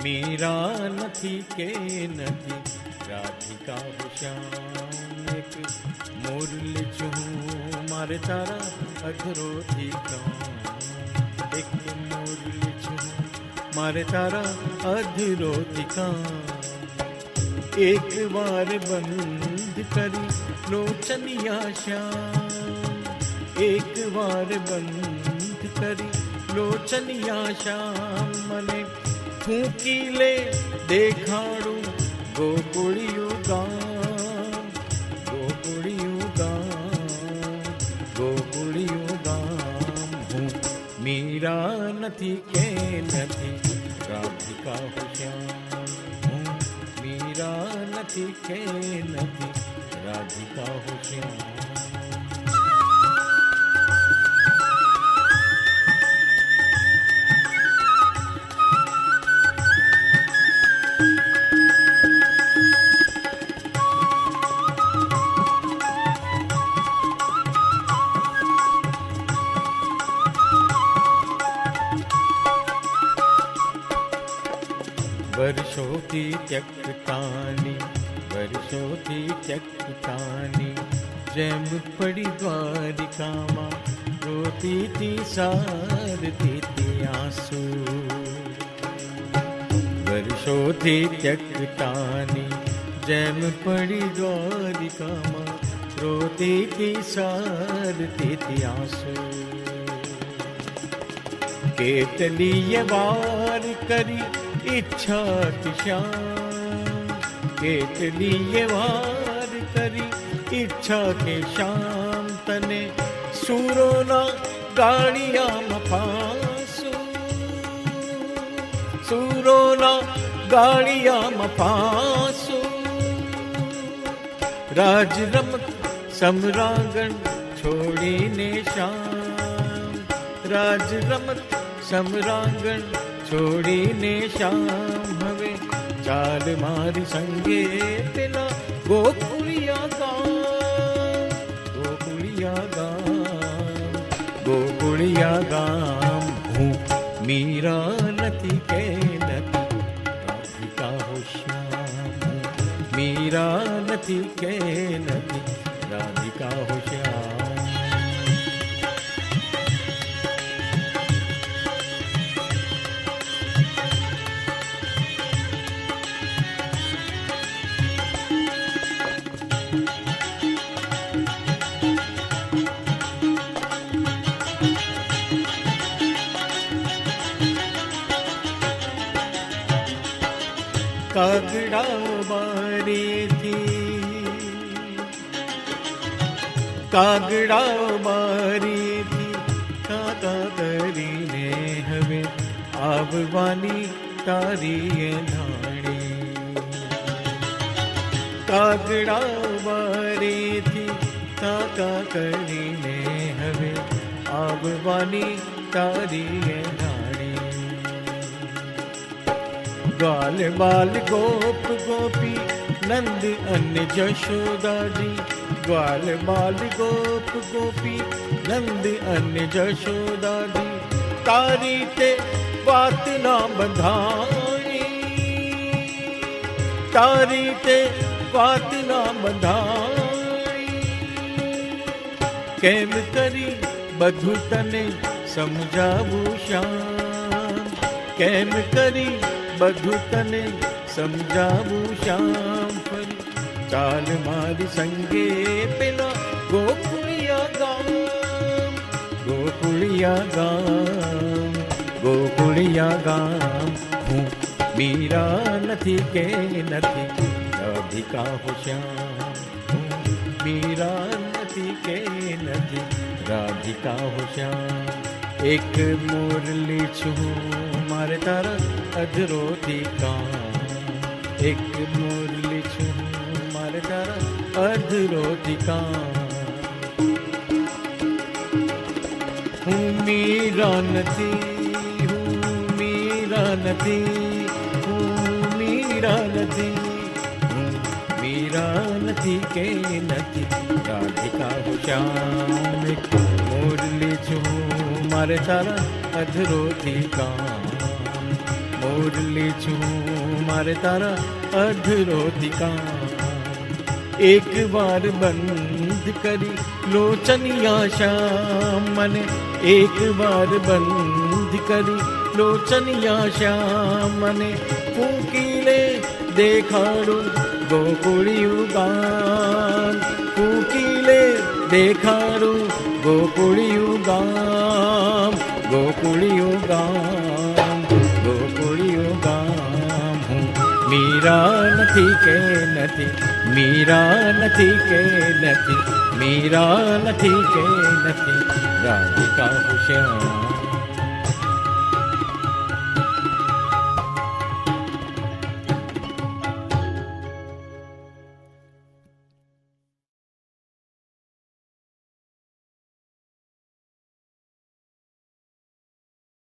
મીરા નથી કે નથી રાધિકા હું શ્યામ એક મુરલી છું મારે તારા અધરોથી કામ એક મુરલી છું મારે તારા અધરોથી કામ એક વાર બંધ કરી લોચનિયા શ્યામ એક વાર બંધ કરી લોચનિયા શ્યામ મને ફૂંકી લે દેખાડું ગોકુળિયું ગામ ગોકુળિયું ગામ ગોકુળિયું ગામ હું મીરા નથી કે નથી રાધિકા હું શ્યામ હું મીરા નથી કે નથી રાધિકા હું શ્યામ વર્ષોથી ત્યક્તાની જેમ પડી દ્વારિકામાં રોતી તી સારતી તી આંસુ વર્ષોથી ત્યક્તાની જેમ પડી દ્વારિકામાં રોતી તી સારતી તી આંસુ કેટલીય વાર કરી ઈચ્છા કે શ્યામ કેટલીય વાર કરી ઈચ્છા કે શ્યામ તને સુરોના ગાળિયામાં ફાંસું સુરોના ગાળિયામાં ફાંસું રાજ રમત સમરાંગણ છોડીને શ્યામ રાજ રમત સમરાંગણ છોડીને શ્યામ હવે ચાલ મારી સંગે પેલા ગોકુળિયા ગામ ગોકુળિયા ગામ ગોકુળિયા ગામ હું મીરા નથી કે નથી રાધિકા હું શ્યામ હું મીરા નથી કે નથી રાધિકા હું શ્યામ કાગડાઓ બારીથી કાકા કરીને હવે આવવાની તારી ધાણી કાગડાઓ બારીથી કાકા કરીને હવે આવવાની તારી ધાણી ગ્વાલ બાલ ગોપ ગોપી નંદ અન્ય જશોદાજી ગ્વાલ બાલ ગોપ ગોપી નંદ અન્ય જશોદાજી તારી તે વાત ના બંધાણી તારી તે વાત ના બંધાણી કેમ કરી બધું તને સમજાવું શ્યામ કેમ કરી બધું તને સમજાવું શ્યામ ફરી ચાલ મારી સંગે પેલા ગોકુળિયા ગામ ગોકુળિયા ગામ ગોકુળિયા ગામ હું મીરા નથી કે નથી રાધિકા હું શ્યામ હું મીરા નથી કે નથી રાધિકા હું શ્યામ એક મુરલી છું મારે તારા અધરોથી કામ એક મુરલી છું મારે તારા અધરોથી કામ હું મીરા નથી હું મીરા નથી હું મીરા નથી હું મીરા નથી કે નથી રાધિકા હું શ્યામ એક મુરલી છું મારે તારા અધરોથી કામ મોરલી છું મારે તારા અધરોધિકા એક વાર બંધ કરી લોચનિયા શ્યામ મને એક વાર બંધ કરી લોચનિયા શ્યામ મને ફૂંકીલે દેખાડું ગોકુળિયું ગામ ફૂંકીલે દેખાડું ગોકુળિયું ગામ ગોકુળિયું ગામ ગોકુળિયું ગામ હું મીરા નથી કે નથી મીરા નથી કે નથી મીરા નથી કે નથી રાધિકા શ્યામ